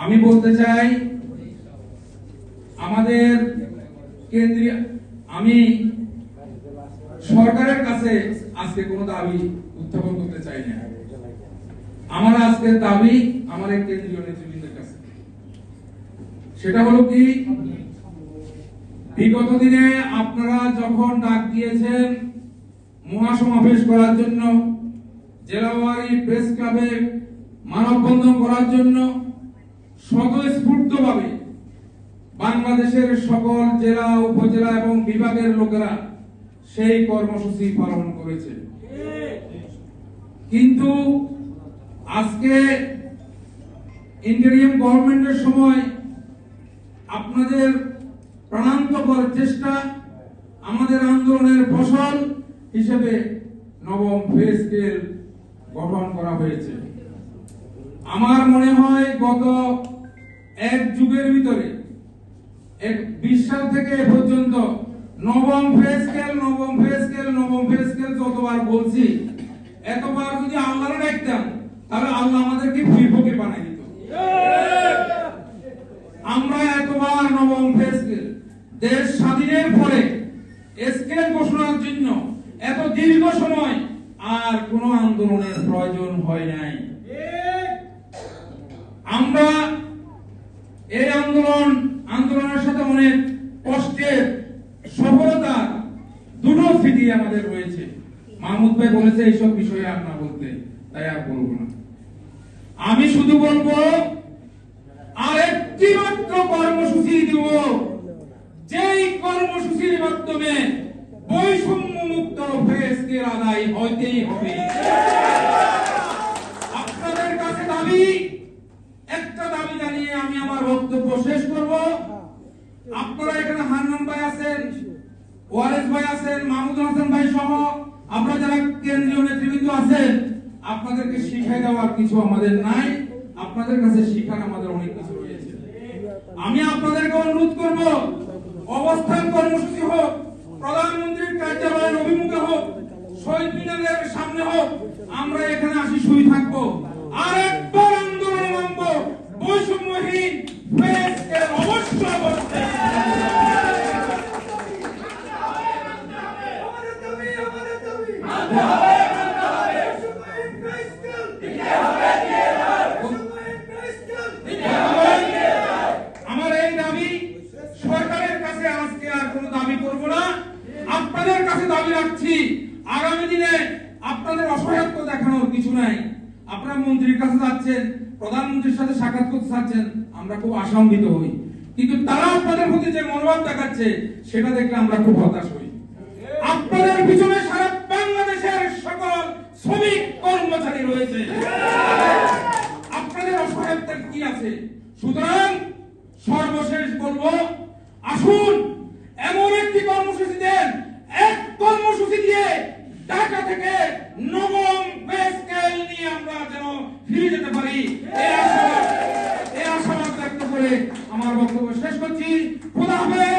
আমি বলতে চাই আমাদের কেন্দ্রীয় আমি সরকারের কাছে আজকে কোনো দাবি উত্থাপন করতে চাই না। আমার আজকের দাবি আমার কেন্দ্রীয় নেতৃবৃন্দের কাছে, সেটা হলো কি, বিগত দিনে আপনারা যখন ডাক দিয়েছেন মহাসমাবেশ করার জন্য, জেলাওয়ারি প্রেস ক্লাবে মানববন্ধন করার জন্য, স্বতঃস্ফূর্তভাবে বাংলাদেশের সকল জেলা, উপজেলা এবং বিভাগের লোকেরা সেই কর্মসূচি পালন করেছে। কিন্তু আজকে ইন্টারিম গভর্নমেন্টের সময় আপনাদের প্রাণান্তকর চেষ্টা, আমাদের আন্দোলনের ফসল হিসেবে নবম পে স্কেল গঠন করা হয়েছে। আমার মনে হয় গত এক যুগের ভিতরে 20 সাল থেকে এ পর্যন্ত নবম পে স্কেল যতবার বলছি, এতবার যদি আল্লাহরে ডাকতাম তাহলে আল্লাহ আমাদেরকে ফকির বানাই দিত। আমরা এতবার নবম পে স্কেল, দেশ স্বাধীনের পরে স্কেল ঘোষণার জন্য এত দীর্ঘ সময় আর কোন আন্দোলনের প্রয়োজন হয় নাই। আমরা এই আন্দোলনের সাথে অনেক কষ্টের, সফলতা, দুটো স্মৃতি আমাদের রয়েছে। মাহমুদ ভাই বলেছে এইসব বিষয়ে আর না বলতে, তাই আর বলবো না। আমি শুধু বলবো আর একটি মাত্র কর্মসূচি দিব, যেই কর্মসূচির মাধ্যমে বৈষম্য মুক্ত পে স্কেল আদায় হইতেই হবে। আপনাদের কাছে দাবি, একটা দাবি জানিয়ে আমি আমার বক্তব্য শেষ করব। আপনারা এখানে হান্নান ভাই আছেন, ওয়ারেস ভাই আছেন, মাহমুদ হাসান ভাই সহ আপনারা যারা কেন্দ্রীয় নেতৃবৃন্দ আছেন, আপনাদেরকে শিখাই দেওয়ার কিছু আমাদের নাই, আপনাদের কাছে শিখার আমাদের অনেক কিছু রয়েছে। আমি আপনাদেরকে অনুরোধ করব, অবস্থান কর্মসূচি হোক, প্রধানমন্ত্রীর কার্যালয়ের অভিমুখে হোক, শহীদ মিনারের সামনে হোক, আমরা এখানে আসি শুই থাকবো, আর একবার আন্দোলনে নামবো, বৈষম্যহীন পে স্কেল অবশ্যই আমার এই দাবি সরকারের কাছে আজকে আর কোনো দাবি করব না, আপনাদের কাছে দাবি রাখছি। আগামী দিনে আপনাদের অসহায়ত্ব দেখানোর কিছু নাই। আপনারা মন্ত্রীর কাছে যাচ্ছেন, প্রধানমন্ত্রীর সাথে সাক্ষাৎ করতে চাচ্ছেন, আমরা খুব আশান্বিত হই, কিন্তু তারা আপনাদের প্রতি যে মনোভাব দেখাচ্ছে সেটা দেখলে আমরা খুব হতাশ হই। আপনাদের পিছনে সারা বাংলাদেশের সকল শ্রমিক কর্মচারী রয়েছে, আপনাদের অসহায়ত্বের কি আছে? সুতরাং সর্বশেষ বলবো, আসুন এমন একটি কর্মসূচি দেন, এক কর্মসূচি দিয়ে ঢাকা থেকে নবম পে স্কেল নিয়ে আমরা যেন ফিরে যেতে পারি, এই আশাবাদ ব্যক্ত করে আমার বক্তব্য শেষ করছি। খোদা হাফেজ।